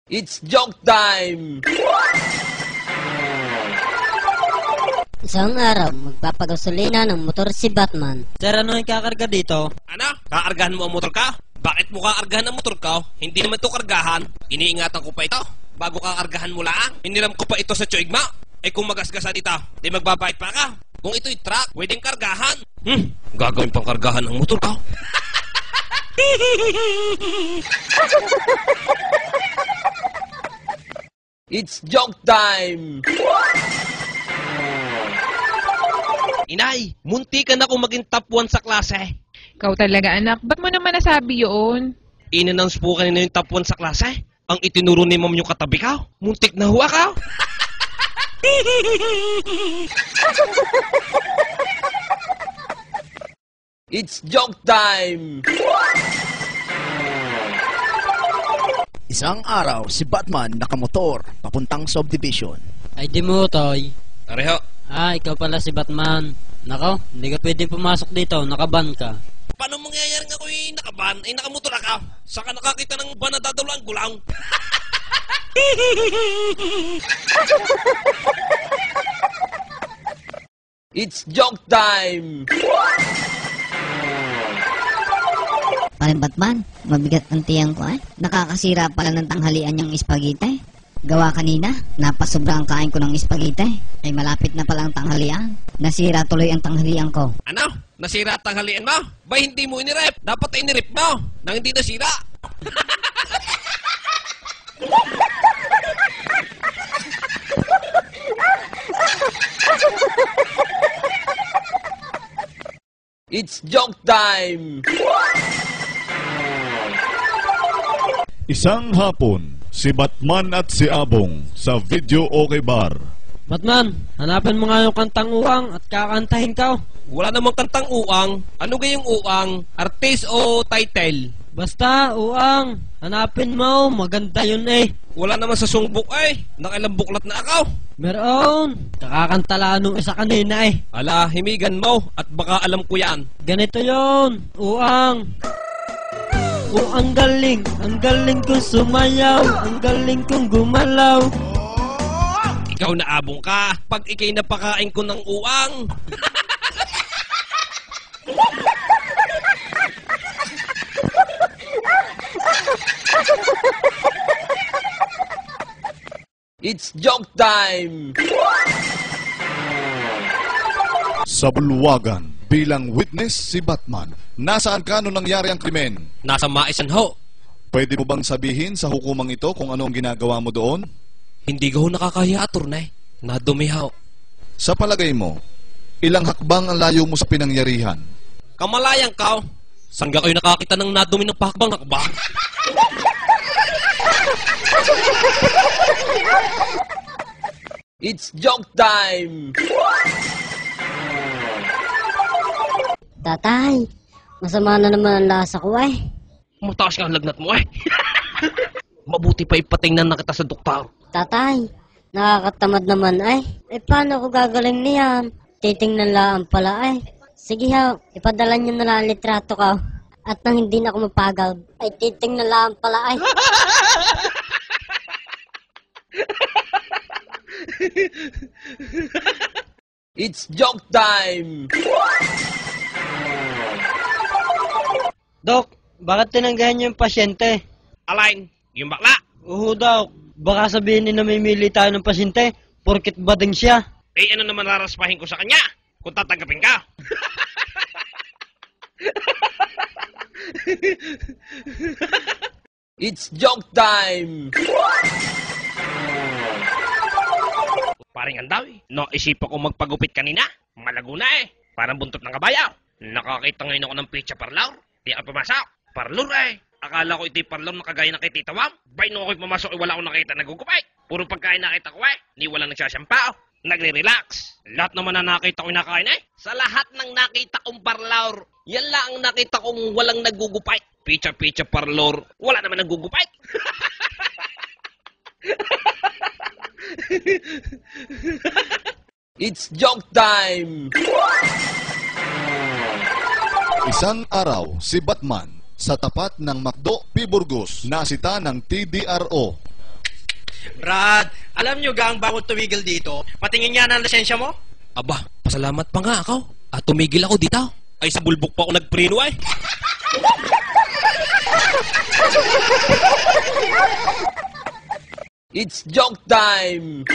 It's joke time! Isang araw, magpapagasolina ng motor si Batman. Sir, ano yung kakarga dito? Ano? Kaargahan mo ang motor ka? Bakit mo kaargahan ang motor ka? Hindi naman ito kargahan. Iniingatan ko pa ito. Bago kaargahan mo lang. Iniram ko pa ito sa tsuig mo. Eh kung magasgasan ito, di magbabait pa ka. Kung ito'y truck, pwedeng kargahan. Gagawin pang kargahan ang motor ka. It's joke time! Inay, munti ka na kung maging top 1 sa klase. Ikaw talaga anak, ba't mo naman nasabi yun? In-announce po kanina yung top 1 sa klase. Ang itinuro ni ma'am yung katabi ka. Muntik na huwa ka. It's joke time! Isang araw, si Batman nakamotor papuntang subdivision. Ay di mo, Toy. Areho, Ikaw pala si Batman. Nako, hindi ka pwede pumasok dito, nakaban ka. paano mangyayaring ako'y nakaban? Ay nakamotor ka. Saka nakakita ng ban na dadalang gulaw. It's joke time! Parang Batman, mabigat ang tiyang ko eh. Nakakasira pala ng tanghalian yung spaghetti. Gawa kanina, napasobra ang kain ko ng spaghetti. Ay malapit na pala ang tanghalian. Nasira tuloy ang tanghalian ko. Ano? Nasira at tanghalian mo? Ba hindi mo inirep? Dapat inirep mo nang hindi nasira. It's joke time! Isang hapon, si Batman at si Abong sa Video Okay Bar. Batman, hanapin mo nga yung kantang uwang at kakantahin ka. Wala namang kantang uang. Ano gayong uang? Artist o title? Basta, uwang. Hanapin mo, maganda yun eh. Wala naman sa sungbok ay. Nakailang buklat na ako. Meron. Kakakantala nung isa kanina eh. Ala, himigan mo at baka alam ko yan. Ganito yun, uwang. Ang galing kong sumayaw, ang galing kong gumalaw. Ikaw na abong ka. Pag ikay napakain ko ng uang. It's joke time! Sa bulwagan, bilang witness si Batman. Nasaan ka nung nangyari ang krimen? Nasa maisan ho. Pwede mo bang sabihin sa hukumang ito kung ano ang ginagawa mo doon? Hindi ko nakakahiya, attorney. Nadumi ho. Sa palagay mo, ilang hakbang ang layo mo sa pinangyarihan? Kamalayang ka. Saan ka kayo nakakita ng nadumi ng pakbang hakbang? It's joke time! Tatay, masama na naman ang lasa ko eh. Mataas ka ang lagnat mo eh. Mabuti pa ipatingnan na kita sa doktor. Tatay, nakakatamad naman ay. Paano ko gagaling niyan? Titingnan lang pala ay. Sige ho, ipadala niyo na lang ang litrato ko. At nang hindi na ako mapagod, ay titingnan lang pala ay. It's joke time! Dok, bakit tinanggahan niyo yung pasyente? Alain, yung bakla. Oo, Dok. Baka sabihin ni namimili tayo ng pasyente, porkit bading siya. Eh, ano naman raraspahin ko sa kanya? Kung tatanggapin ka. It's joke time! Paring andaw eh. No, isipa ko magpagupit kanina. Malago na eh. Parang buntot ng kabayaw. Nakakita ngayon ako ng pizza parlor. Di ako pumasok. Parlor eh. Akala ko ito'y parlor na kagaya ng kay Tita Wam. Bay, nung ako'y pumasok eh, wala akong nakita nagugupay. Puro pagkain nakita ko eh. Ni walang nagsasampao. Nagre-relax. Lahat naman na nakita ko nakain eh. Sa lahat ng nakita kong parlor, yan lang ang nakita kong walang nagugupay. Pizza parlor. Wala naman nagugupay. It's joke time! Isang araw, si Batman sa tapat ng McDo P. Burgos nasita ng TDRO. Brad, alam nyo gang bago tumigil dito, patingin nga ng lisensya mo? Aba, pasalamat pa nga ako. At tumigil ako dito. Ay, sa bulbok pa ako nagpreno ay. It's joke time!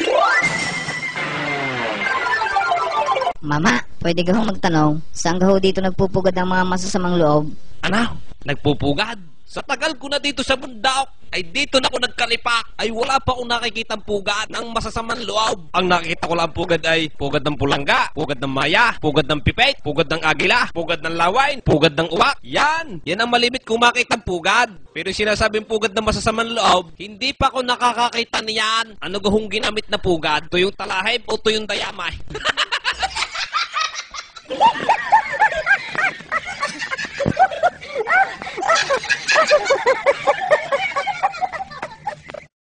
Mama, pwede ka hong magtanong, saan ka ho dito nagpupugad ang mga masasamang loob? Ano? Nagpupugad? Sa tagal ko na dito sa bundok, ay dito na ako nagkalipak, ay wala pa akong nakikitang pugad ng masasamang loob. Ang nakikita ko lang pugad ay pugad ng pulangga, pugad ng maya, pugad ng pipet, pugad ng agila, pugad ng lawain, pugad ng uwak. Yan ang malimit kong makitang pugad. Pero sinasabing pugad ng masasamang loob, hindi pa ako nakakakita niyan. Ano gahong ginamit na pugad? Tuyong talahib o tuyong dayamay?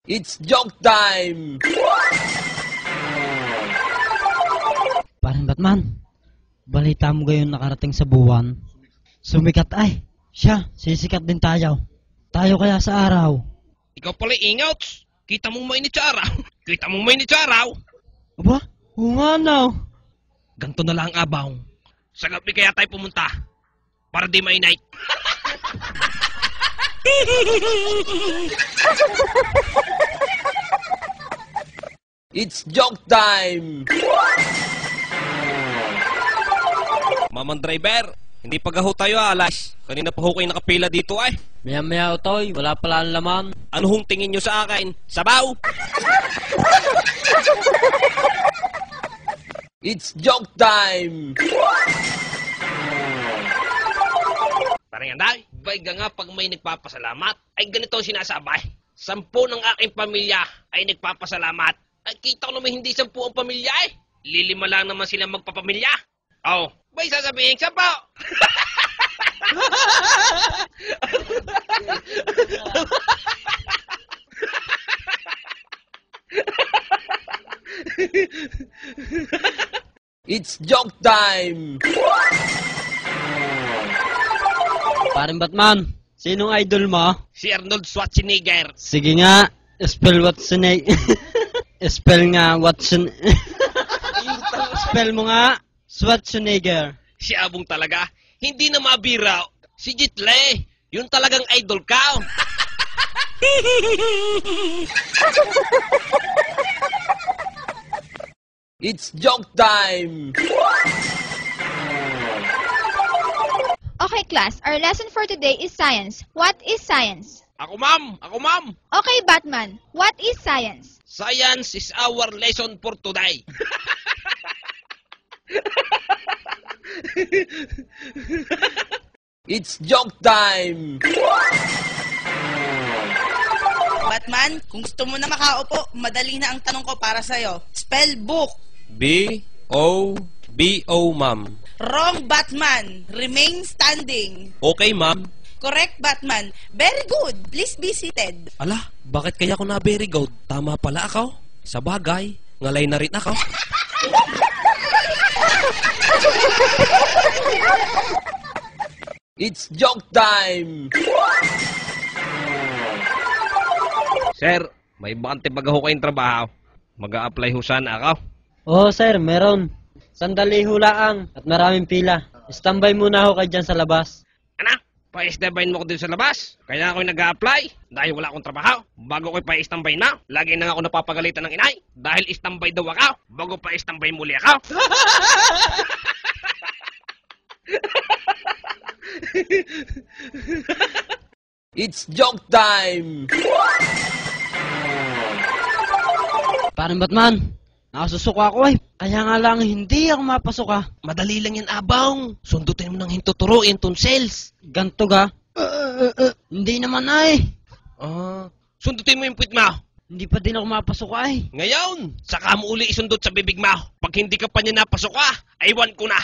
It's joke time! Parang Batman, balita mo gayon nakarating sa buwan. Sumikat ay, siya, sisikat din tayo. Tayo kaya sa araw. Ikaw pala ingouts. Kita mong mainit sa araw. Kita mong mainit sa araw. Aba, no. Ganto na lang ang abaw. Sa gabi kaya tayo pumunta. Para di mainit. It's joke time! Mamang driver, hindi pa gaho tayo alas. Kanina pa ho kayo nakapila dito ay. Maya-maya Otoy, wala pala ang laman. Ano hong tingin nyo sa akin? Sabaw! It's joke time! Parang anday, bayga nga pag may nagpapasalamat, ay ganito ang sinasabay. 10 ng aking pamilya ay nagpapasalamat. Ay kita ko naman hindi 10 ang pamilya eh. 5 lang naman sila magpapamilya. Oh, may sasabihin 10. It's joke time! Parang Batman, sinong idol mo? Si Arnold Schwarzenegger. Sige nga, spell Schwarzenegger. Spell nga Spell mo nga, Schwarzenegger. Si Abong talaga, hindi na mabira. Si Jitle, yun talagang idol ka. It's joke time! Okay, class. Our lesson for today is science. What is science? Ako ma'am! Okay, Batman. What is science? Science is our lesson for today. It's joke time! Batman, kung gusto mo na makaupo, madali na ang tanong ko para sa'yo. Spell book. B-O-B-O, ma'am. Wrong, Batman. Remain standing. Okay, ma'am. Correct, Batman. Very good. Please be seated. Ala, bakit kaya ako na very good? Tama pala ako. Sa bagay, ngalay na rin ako. It's joke time! Sir, may bakante baga ho kayong trabaho. Mag-a-apply ho sana ako. Oo sir, meron. Sandali hulaan at maraming pila. Standby muna ako kayo dyan sa labas. Ano? Pa-standby mo ko dito sa labas? Kaya ako nag-a-apply dahil wala akong trabaho. Bago ko pa-standby na, lagi na ako napapagalitan ng inay. Dahil standby daw ako, bago pa-standby muli ako. It's joke time! Parang Batman, nakasusuka ako eh. Kaya nga lang hindi ako mapasuka. Madali lang yan, abang. Sundutin mo ng hintuturuin, tonsils. Ganto ga? Hindi naman ay. Sundutin mo yung puwit mo. Hindi pa din ako mapasuka ay. Ngayon, saka mo uli isundot sa bibig mo. Pag hindi ka pa niya napasuka, aywan ko na.